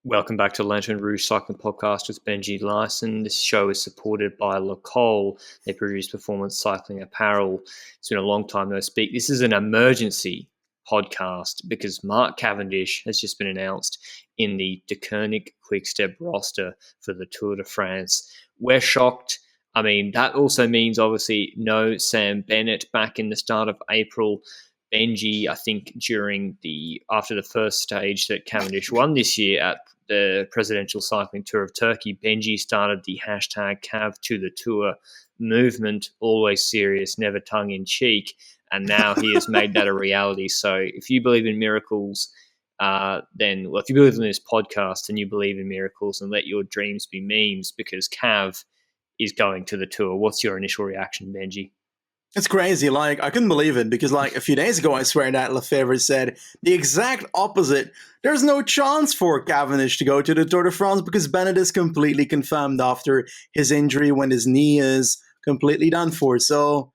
Welcome back to Lanterne Rouge Cycling Podcast with Benji Naesen. This show is supported by Lacole. They produce performance cycling apparel. It's been a long time no speak. This is an emergency podcast because Mark Cavendish has just been announced in the deceuninck-quickstep roster for the Tour de France. We're shocked. I mean, that also means obviously no Sam Bennett back in the start of April. Benji, I think after the first stage that Cavendish won this year at the Presidential Cycling Tour of Turkey, Benji started the hashtag Cav to the Tour movement, always serious, never tongue in cheek, and now he has made that a reality. So if you believe in miracles, if you believe in this podcast and you believe in miracles, and let your dreams be memes, because Cav is going to the Tour. What's your initial reaction, Benji? It's crazy. I couldn't believe it because, a few days ago, I swear that Lefebvre said the exact opposite. There's no chance for Cavendish to go to the Tour de France because Bennett is completely confirmed after his injury when his knee is completely done for. So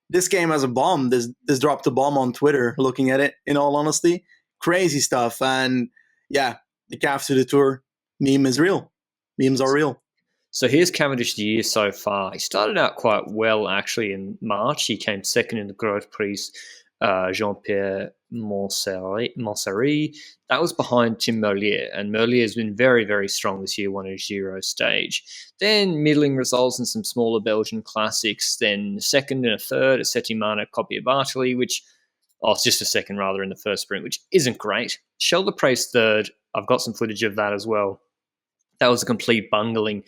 this came as a bomb. This dropped a bomb on Twitter, looking at it, in all honesty. Crazy stuff. And yeah, the Cav to the Tour meme is real. Memes are real. So here's Cavendish's year so far. He started out quite well, actually, in March. He came second in the Grand Prix Jean-Pierre Montserrat. That was behind Tim Merlier, and Merlier has been very, very strong this year, won a Giro stage. Then middling results in some smaller Belgian classics, then second and a third at Settimana Coppi Bartoli, it's just a second rather in the first sprint, which isn't great. Shelter Praise third. I've got some footage of that as well. That was a complete bungling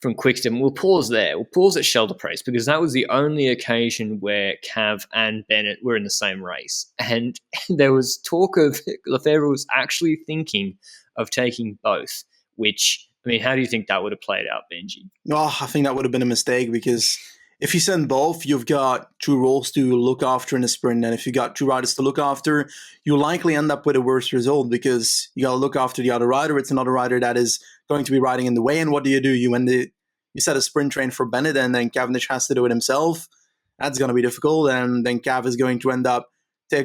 from Quickstep. We'll pause there. We'll pause at Shelter Praise because that was the only occasion where Cav and Bennett were in the same race. And there was talk of Lefebvre was actually thinking of taking both, which, I mean, how do you think that would have played out, Benji? Oh, I think that would have been a mistake because if you send both, you've got two roles to look after in the sprint. And if you got two riders to look after, you'll likely end up with a worse result because you got to look after the other rider. It's another rider that is going to be riding in the way. And what do? You set a sprint train for Bennett and then Cavendish has to do it himself. That's going to be difficult. And then Cav is going to end up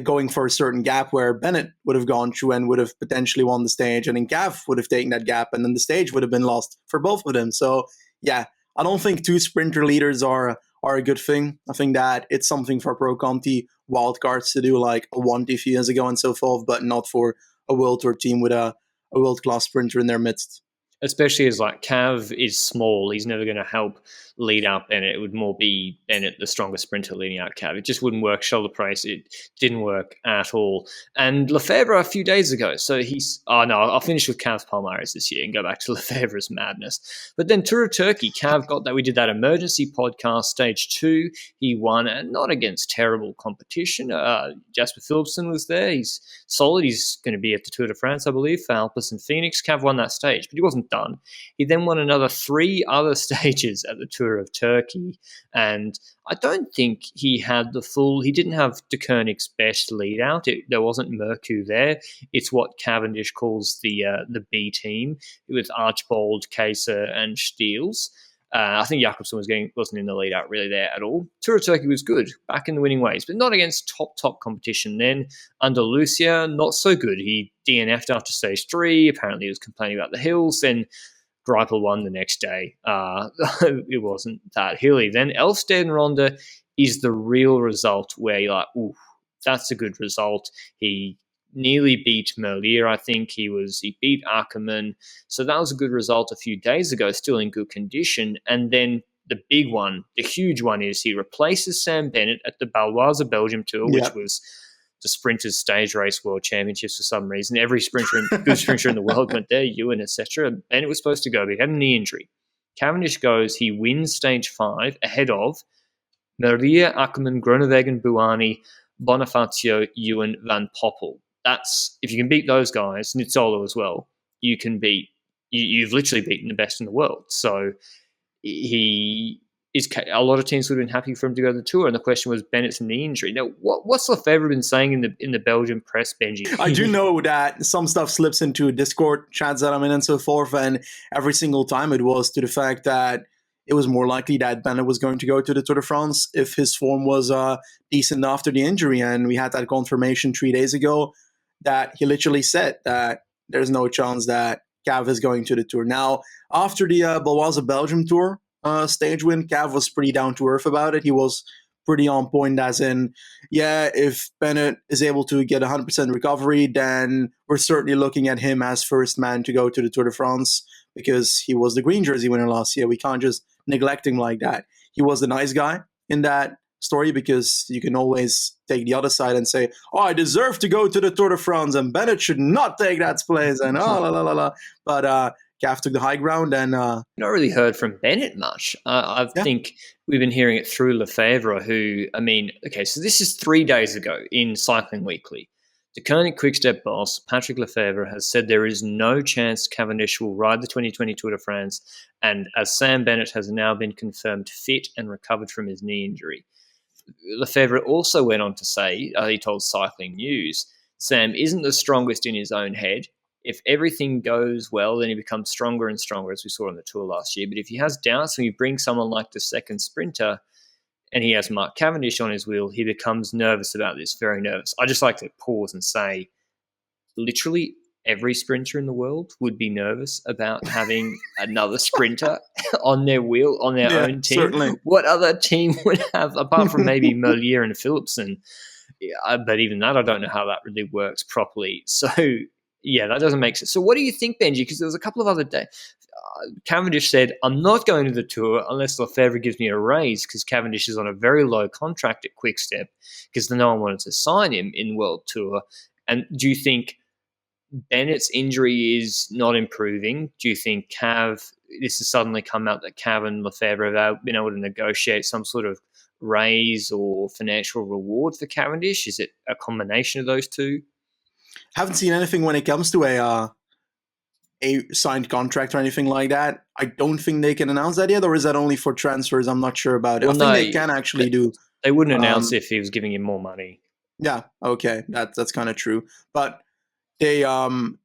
going for a certain gap where Bennett would have gone through and would have potentially won the stage. And then Cav would have taken that gap and then the stage would have been lost for both of them. So, yeah, I don't think two sprinter leaders are a good thing. I think that it's something for Pro Conti wildcards to do, like a 1 a few years ago and so forth, but not for a World Tour team with a world-class sprinter in their midst. Especially as Cav is small, he's never going to help lead out Bennett. It would more be Bennett, the stronger sprinter, leading out Cav. It just wouldn't work. Shoulder Praise, it didn't work at all. And Lefebvre a few days ago, so I'll finish with Cav's Palmares this year and go back to Lefebvre's madness. But then Tour of Turkey, Cav got that. We did that emergency podcast, stage 2. He won, and not against terrible competition. Jasper Philipsen was there. He's solid. He's going to be at the Tour de France, I believe, for Alpes and Phoenix. Cav won that stage, but he wasn't done. He then won another 3 other stages at the Tour of Turkey, and I don't think he didn't have deceuninck's best lead out. There wasn't Mercu there. It's what Cavendish calls the B team with Archbold, Kayser and Steels. I think Jakobsen wasn't in the lead out really there at all. Tour of Turkey was good, back in the winning ways, but not against top competition. Then under Lucia, not so good. He DNF'd after stage 3. Apparently he was complaining about the hills. Then Greipel won the next day. It wasn't that hilly. Then Elfstead Ronde is the real result where you're like, ooh, that's a good result. He nearly beat Merlier, I think. He beat Ackermann. So that was a good result a few days ago, still in good condition. And then the big one, the huge one, is he replaces Sam Bennett at the Baloise Belgium Tour, which was the Sprinters Stage Race World Championships for some reason. Every good sprinter in the world went there, Ewan, etc. Bennett was supposed to go, but he had a knee injury. Cavendish goes, he wins stage 5 ahead of Merlier, Ackermann, Groenewegen, Buani, Bonifacio, Ewan, Van Poppel. That's, if you can beat those guys, Nizzolo as well, you've literally beaten the best in the world. So a lot of teams would have been happy for him to go to the Tour, and the question was Bennett's knee injury. Now, what's Lefebvre been saying in the Belgian press, Benji? I do know that some stuff slips into Discord chats that I'm in and so forth, and every single time it was to the fact that it was more likely that Bennett was going to go to the Tour de France if his form was decent after the injury, and we had that confirmation 3 days ago that he literally said that there's no chance that Cav is going to the Tour. Now, after the Baloise Belgium Tour stage win, Cav was pretty down to earth about it. He was pretty on point, as in, yeah, if Bennett is able to get 100% recovery, then we're certainly looking at him as first man to go to the Tour de France, because he was the green jersey winner last year. We can't just neglect him like that. He was the nice guy in that story, because you can always take the other side and say, oh, I deserve to go to the Tour de France and Bennett should not take that place, and la la la la. But Gaff took the high ground, and not really heard from Bennett much. I think we've been hearing it through Lefebvre, who, I mean, okay, so this is 3 days ago in Cycling Weekly. Deceuninck-quickstep boss Patrick Lefebvre has said there is no chance Cavendish will ride the 2020 Tour de France, and as Sam Bennett has now been confirmed fit and recovered from his knee injury. Lefebvre also went on to say, he told Cycling News, Sam isn't the strongest in his own head. If everything goes well, then he becomes stronger and stronger, as we saw on the Tour last year. But if he has doubts and you bring someone like the second sprinter and he has Mark Cavendish on his wheel, he becomes nervous about this, very nervous. I just like to pause and say, literally every sprinter in the world would be nervous about having another sprinter on their wheel, on their own team. Certainly. What other team would have, apart from maybe Merlier and Philipsen? But even that, I don't know how that really works properly. So, yeah, that doesn't make sense. So what do you think, Benji? Because there was a couple of other days. Cavendish said, I'm not going to the Tour unless Lefebvre gives me a raise, because Cavendish is on a very low contract at Quickstep, because no one wanted to sign him in World Tour. And do you think Bennett's injury is not improving? Do you think this has suddenly come out that Cav and Lefebvre have been able to negotiate some sort of raise or financial reward for Cavendish? Is it a combination of those two? Haven't seen anything when it comes to a signed contract or anything like that. I don't think they can announce that yet, or is that only for transfers? I'm not sure about it. Well, I think they can actually do. They wouldn't announce if he was giving him more money. Yeah, okay, that's kind of true. But they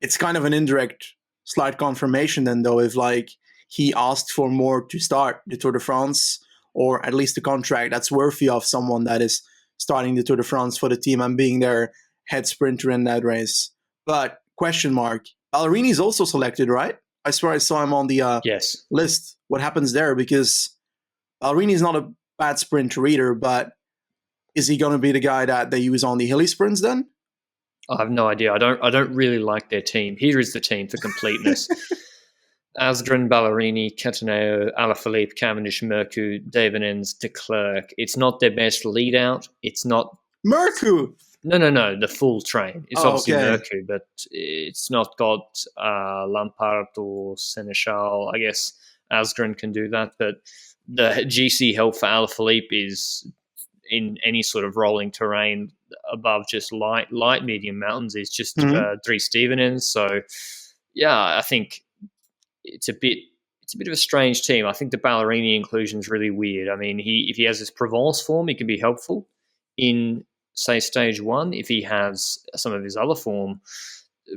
it's kind of an indirect slight confirmation then, though, if like he asked for more to start the Tour de France, or at least a contract that's worthy of someone that is starting the Tour de France for the team and being their head sprinter in that race. But question mark, Ballerini's also selected, right? I swear I saw him on the list. What happens there? Because Ballerini's not a bad sprinter either, but is he going to be the guy that they use on the hilly sprints then? I have no idea. I don't really like their team. Here is the team for completeness. Asgreen, Ballerini, Cataneo, Alaphilippe, Cavendish, Mercu, Devenens, de Klerk. It's not their best lead out. It's not... Mercu! No, the full train. It's obviously okay. Mercu, but it's not got Lampard or Seneschal. I guess Asgreen can do that, but the GC help for Alaphilippe is in any sort of rolling terrain above just light, medium mountains is just Dries Stevenens. So, yeah, I think it's a bit of a strange team. I think the Ballerini inclusion is really weird. I mean, if he has his Provence form, he can be helpful in, say, stage one. If he has some of his other form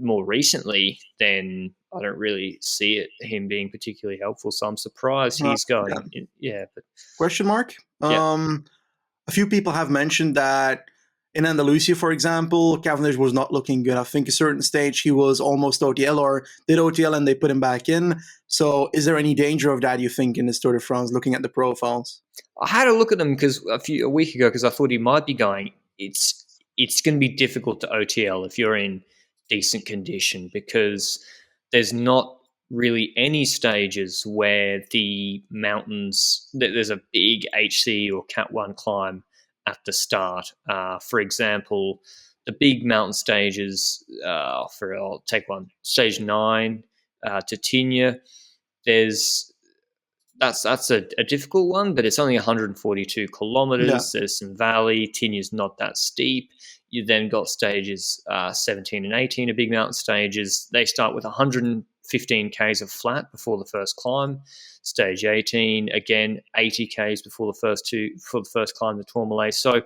more recently, then I don't really see him being particularly helpful. So I'm surprised he's going. But question mark. A few people have mentioned that in Andalusia, for example, Cavendish was not looking good. I think a certain stage he was almost OTL, or did OTL and they put him back in. So is there any danger of that, you think, in this Tour de France, looking at the profiles? I had a look at them a week ago because I thought he might be going. It's going to be difficult to OTL if you're in decent condition, because there's not really any stages where the mountains, there's a big HC or Cat 1 climb at the start. For example, the big mountain stages, I'll take one, stage 9 to Tignes, that's a difficult one, but it's only 142 kilometers. Yeah. There's some valley. Tignes is not that steep. You then got stages 17 and 18 are big mountain stages. They start with 115 Ks of flat before the first climb. Stage 18, again, 80 Ks before the first climb, the Tourmalet. So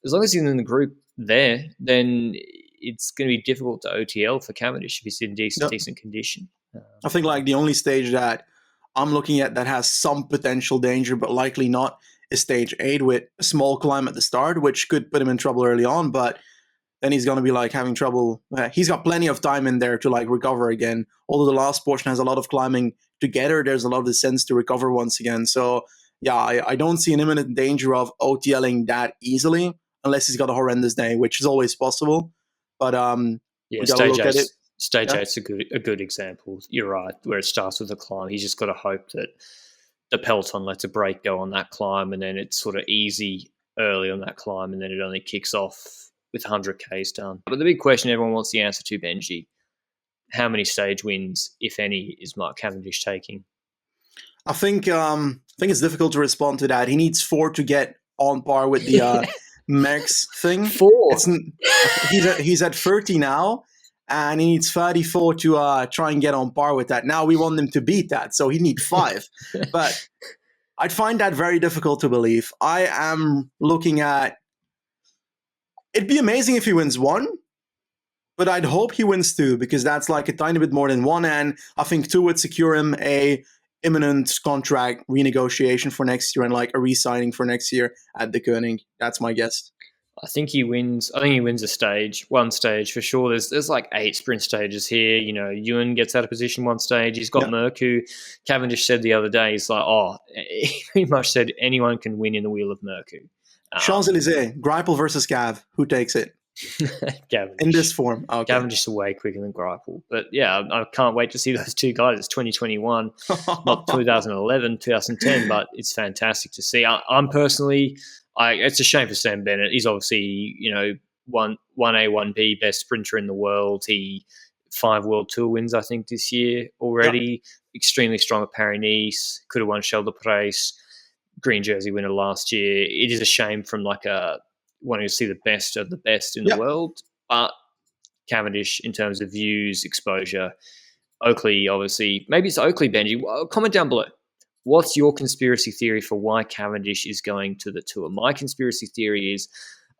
as long as he's in the group there, then it's going to be difficult to OTL for Cavendish if he's in decent condition. I think like the only stage that I'm looking at that has some potential danger, but likely not, is stage 8 with a small climb at the start, which could put him in trouble early on. But then he's going to be like having trouble. He's got plenty of time in there to like recover again. Although the last portion has a lot of climbing together, there's a lot of descents to recover once again. So yeah, I don't see an imminent danger of OTLing that easily unless he's got a horrendous day, which is always possible. But Yeah, we got to look at it. Stage Yeah. eight's a good example. You're right, where it starts with a climb. He's just got to hope that the peloton lets a break go on that climb, and then it's sort of easy early on that climb, and then it only kicks off with 100 Ks done. But the big question everyone wants the answer to, Benji, how many stage wins, if any, is Mark Cavendish taking? I think it's difficult to respond to that. He needs 4 to get on par with the Merckx thing. 4? He's at 30 now, and he needs 34 to try and get on par with that. Now we want him to beat that, so he needs 5. But I'd find that very difficult to believe. I am looking at... It'd be amazing if he wins 1, but I'd hope he wins 2, because that's like a tiny bit more than 1, and I think 2 would secure him a imminent contract renegotiation for next year and like a re-signing for next year at deceuninck. That's my guess. I think he wins a stage, one stage for sure. There's like 8 sprint stages here. You know, Ewan gets out of position one stage. He's got Mercu. Cavendish said the other day, he's like, he pretty much said anyone can win in the wheel of Mercu. Champs-Élysées, Greipel versus Cav. Who takes it? Cavendish. In this form. Okay. Cavendish is way quicker than Greipel. But yeah, I can't wait to see those two guys. It's 2021, not 2011, 2010, but it's fantastic to see. I'm personally... it's a shame for Sam Bennett. He's obviously, 1A, 1B best sprinter in the world. He 5 World Tour wins, I think, this year already. Yep. Extremely strong at Paris-Nice. Could have won Shell de Praise. Green jersey winner last year. It is a shame from wanting to see the best of the best in the world. But Cavendish, in terms of views, exposure, Oakley, obviously. Maybe it's Oakley, Benji. Comment down below. What's your conspiracy theory for why Cavendish is going to the Tour? My conspiracy theory is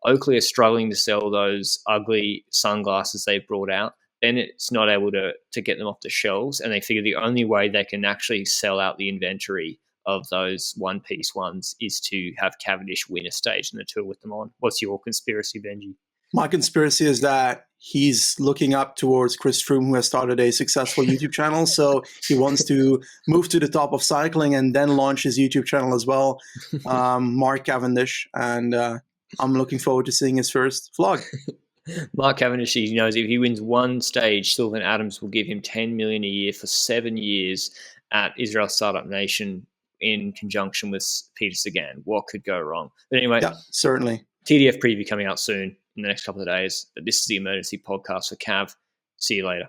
Oakley are struggling to sell those ugly sunglasses they've brought out. Bennett's not able to get them off the shelves, and they figure the only way they can actually sell out the inventory of those one-piece ones is to have Cavendish win a stage in the Tour with them on. What's your conspiracy, Benji? My conspiracy is that he's looking up towards Chris Froome, who has started a successful YouTube channel. So he wants to move to the top of cycling and then launch his YouTube channel as well, Mark Cavendish. And I'm looking forward to seeing his first vlog. Mark Cavendish, he knows if he wins one stage, Sylvan Adams will give him $10 million a year for 7 years at Israel Startup Nation in conjunction with Peter Sagan. What could go wrong? But anyway, yeah, certainly. TDF preview coming out soon in the next couple of days. But this is the emergency podcast for Cav. See you later.